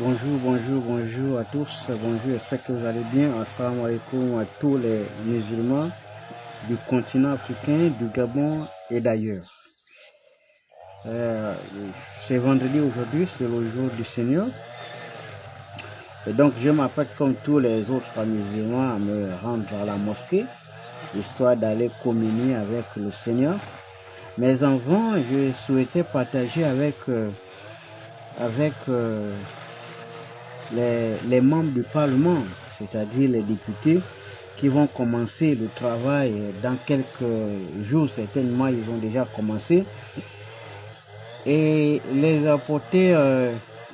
Bonjour à tous. Bonjour, j'espère que vous allez bien. Assalamu alaikum à tous les musulmans du continent africain, du Gabon et d'ailleurs. C'est vendredi aujourd'hui, c'est le jour du Seigneur. Et donc je m'apprête comme tous les autres musulmans à me rendre à la mosquée, histoire d'aller communier avec le Seigneur. Mais avant, je souhaitais partager avec les membres du Parlement, c'est-à-dire les députés, qui vont commencer le travail dans quelques jours, certainement ils ont déjà commencé, et les apporter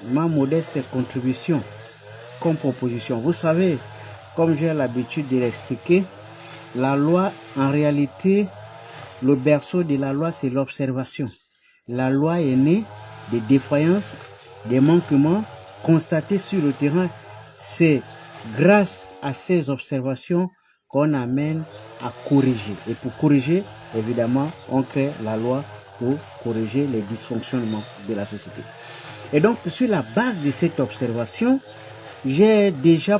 ma modeste contribution comme proposition. Vous savez, comme j'ai l'habitude de l'expliquer, la loi, en réalité, le berceau de la loi, c'est l'observation. La loi est née des défaillances, des manquements constatés sur le terrain. C'est grâce à ces observations qu'on amène à corriger. Et pour corriger, évidemment, on crée la loi pour corriger les dysfonctionnements de la société. Et donc, sur la base de cette observation, j'ai déjà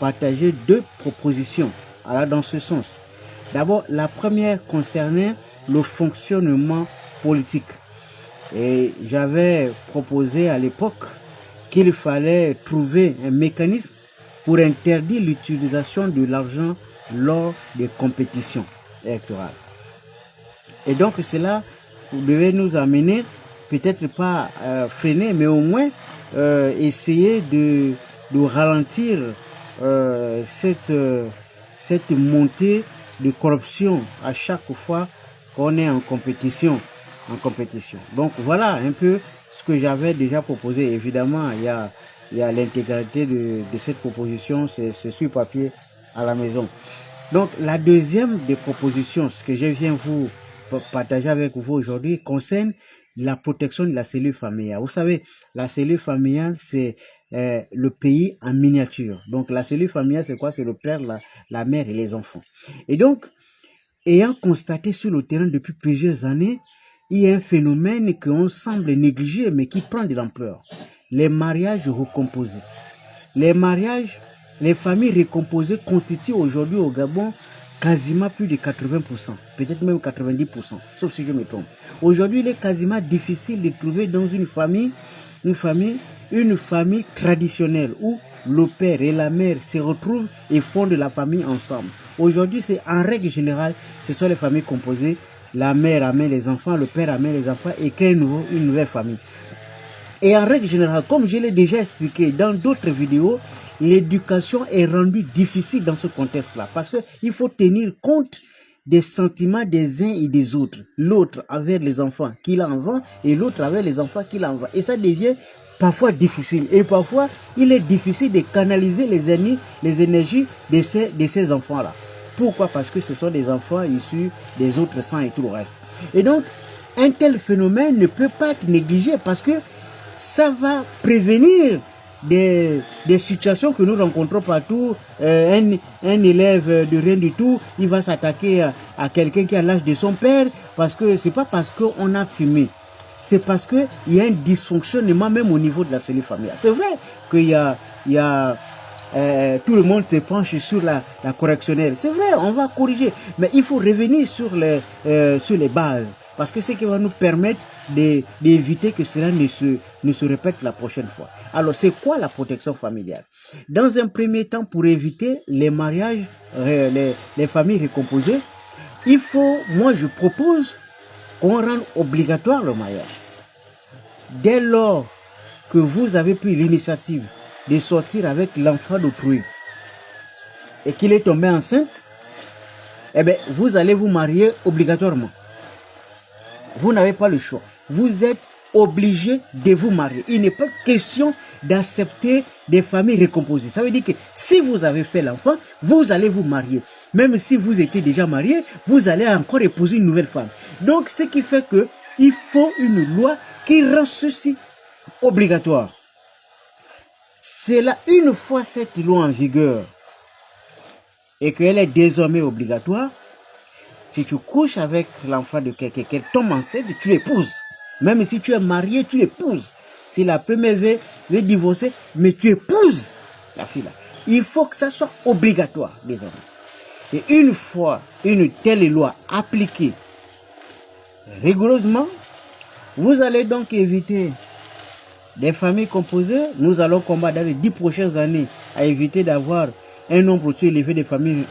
partagé deux propositions. Alors, dans ce sens. D'abord, la première concernait le fonctionnement politique. Et j'avais proposé à l'époque qu'il fallait trouver un mécanisme pour interdire l'utilisation de l'argent lors des compétitions électorales. Et donc cela devait nous amener, peut-être pas freiner, mais au moins essayer de ralentir cette montée de corruption à chaque fois qu'on est en compétition. Donc voilà un peu ce que j'avais déjà proposé. Évidemment, il y a l'intégralité de cette proposition, c'est sur papier à la maison. Donc la deuxième des propositions, ce que je viens vous partager avec vous aujourd'hui, concerne la protection de la cellule familiale. Vous savez, la cellule familiale, c'est le pays en miniature. Donc la cellule familiale, c'est quoi? C'est le père, la mère et les enfants. Et donc, ayant constaté sur le terrain depuis plusieurs années, il y a un phénomène qu'on semble négliger, mais qui prend de l'ampleur. Les mariages recomposés. Les familles recomposées constituent aujourd'hui au Gabon quasiment plus de 80%, peut-être même 90%, sauf si je me trompe. Aujourd'hui, il est quasiment difficile de trouver dans une famille traditionnelle où le père et la mère se retrouvent et fondent la famille ensemble. Aujourd'hui, c'est en règle générale, ce sont les familles composées. La mère amène les enfants, le père amène les enfants et crée une nouvelle famille. Et en règle générale, comme je l'ai déjà expliqué dans d'autres vidéos, l'éducation est rendue difficile dans ce contexte-là parce qu'il faut tenir compte des sentiments des uns et des autres. L'autre envers les enfants qu'il envoie et l'autre envers les enfants qu'il envoie. Et ça devient parfois difficile. Et parfois, il est difficile de canaliser les énergies de ces enfants-là. Pourquoi? Parce que ce sont des enfants issus des autres sangs et tout le reste. Et donc, un tel phénomène ne peut pas être négligé parce que ça va prévenir des situations que nous rencontrons partout. Un élève de rien du tout, il va s'attaquer à quelqu'un qui a l'âge de son père parce que c'est pas parce qu'on a fumé, c'est parce qu'il y a un dysfonctionnement même au niveau de la cellule familiale. C'est vrai qu'il y a tout le monde se penche sur la correctionnelle. C'est vrai, on va corriger, mais il faut revenir sur les bases. Parce que c'est ce qui va nous permettre d'éviter que cela ne se répète la prochaine fois. Alors, c'est quoi la protection familiale? Dans un premier temps, pour éviter les mariages, les familles recomposées, moi je propose qu'on rende obligatoire le mariage. Dès lors que vous avez pris l'initiative de sortir avec l'enfant d'autrui et qu'il est tombé enceinte, eh bien, vous allez vous marier obligatoirement. Vous n'avez pas le choix. Vous êtes obligé de vous marier. Il n'est pas question d'accepter des familles recomposées. Ça veut dire que si vous avez fait l'enfant, vous allez vous marier. Même si vous étiez déjà marié, vous allez encore épouser une nouvelle femme. Donc, ce qui fait qu'il faut une loi qui rend ceci obligatoire. C'est là, une fois cette loi en vigueur et qu'elle est désormais obligatoire, si tu couches avec l'enfant de quelqu'un, qu'elle tombe enceinte, tu l'épouses. Même si tu es marié, tu épouses. Si la première veut divorcer, mais tu épouses la fille là. Il faut que ça soit obligatoire, désormais. Et une fois une telle loi appliquée rigoureusement, vous allez donc éviter des familles composées. Nous allons combattre dans les 10 prochaines années à éviter d'avoir un nombre aussi élevé de familles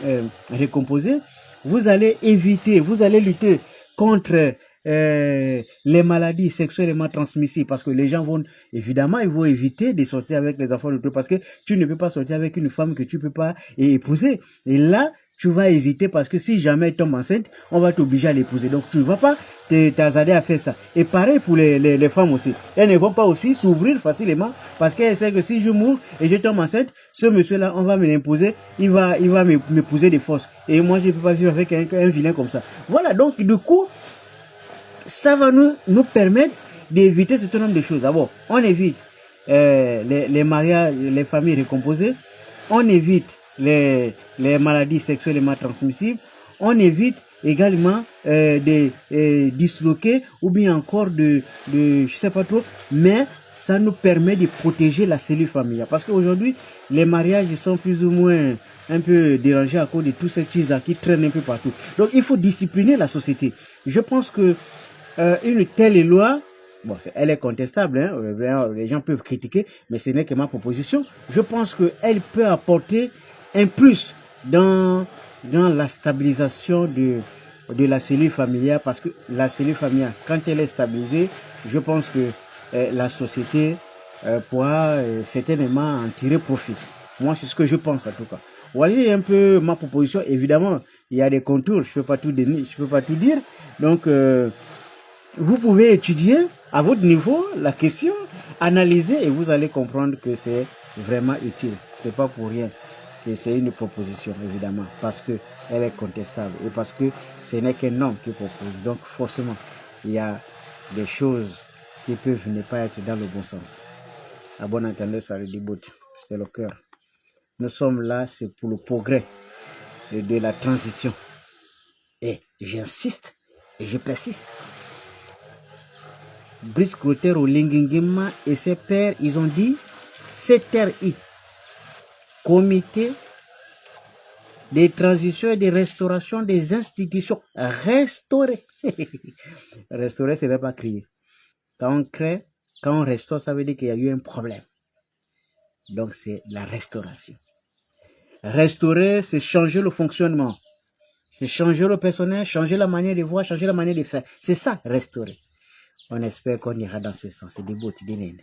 recomposées. Vous allez éviter, vous allez lutter contre les maladies sexuellement transmissibles, parce que les gens vont, évidemment, ils vont éviter de sortir avec les enfants de tout, parce que tu ne peux pas sortir avec une femme que tu ne peux pas épouser. Et là, tu vas hésiter, parce que si jamais elle tombe enceinte, on va t'obliger à l'épouser. Donc, tu ne vas pas t'hasarder à faire ça. Et pareil pour les femmes aussi. Elles ne vont pas aussi s'ouvrir facilement, parce qu'elles savent que si je mourre et je tombe enceinte, ce monsieur-là, on va me l'imposer, il va m'épouser de force. Et moi, je ne peux pas vivre avec un vilain comme ça. Voilà, donc, du coup, ça va nous permettre d'éviter ce certain nombre de choses. D'abord, on évite les mariages, les familles recomposées, on évite les maladies sexuellement transmissibles, on évite également des disloqués ou bien encore je sais pas trop, mais ça nous permet de protéger la cellule familiale. Parce qu'aujourd'hui, les mariages sont plus ou moins un peu dérangés à cause de tous ces tisas qui traînent un peu partout. Donc, il faut discipliner la société. Je pense que une telle loi, bon, elle est contestable, hein, les gens peuvent critiquer, mais ce n'est que ma proposition. Je pense qu'elle peut apporter un plus dans la stabilisation de la cellule familiale, parce que la cellule familiale, quand elle est stabilisée, je pense que la société pourra certainement en tirer profit. Moi, c'est ce que je pense en tout cas. Voyez un peu ma proposition. Évidemment, il y a des contours, je ne peux pas tout donner, je peux pas tout dire. Donc, vous pouvez étudier à votre niveau la question, analyser, et vous allez comprendre que c'est vraiment utile. C'est pas pour rien que c'est une proposition, évidemment, parce que elle est contestable et parce que ce n'est qu'un homme qui propose. Donc forcément, il y a des choses qui peuvent ne pas être dans le bon sens. À bon entendeur, ça le déboute. C'est le cœur. Nous sommes là, c'est pour le progrès de la transition. Et j'insiste et je persiste. Brice Clotaire au Lingingima et ses pairs, ils ont dit CTRI, Comité de transition et de restauration des institutions. Restaurer. Restaurer, ce n'est pas crier. Quand on crée, quand on restaure, ça veut dire qu'il y a eu un problème. Donc c'est la restauration. Restaurer, c'est changer le fonctionnement. C'est changer le personnel, changer la manière de voir, changer la manière de faire. C'est ça, restaurer. On espère qu'on ira dans ce sens. C'est des beaux petits dîners.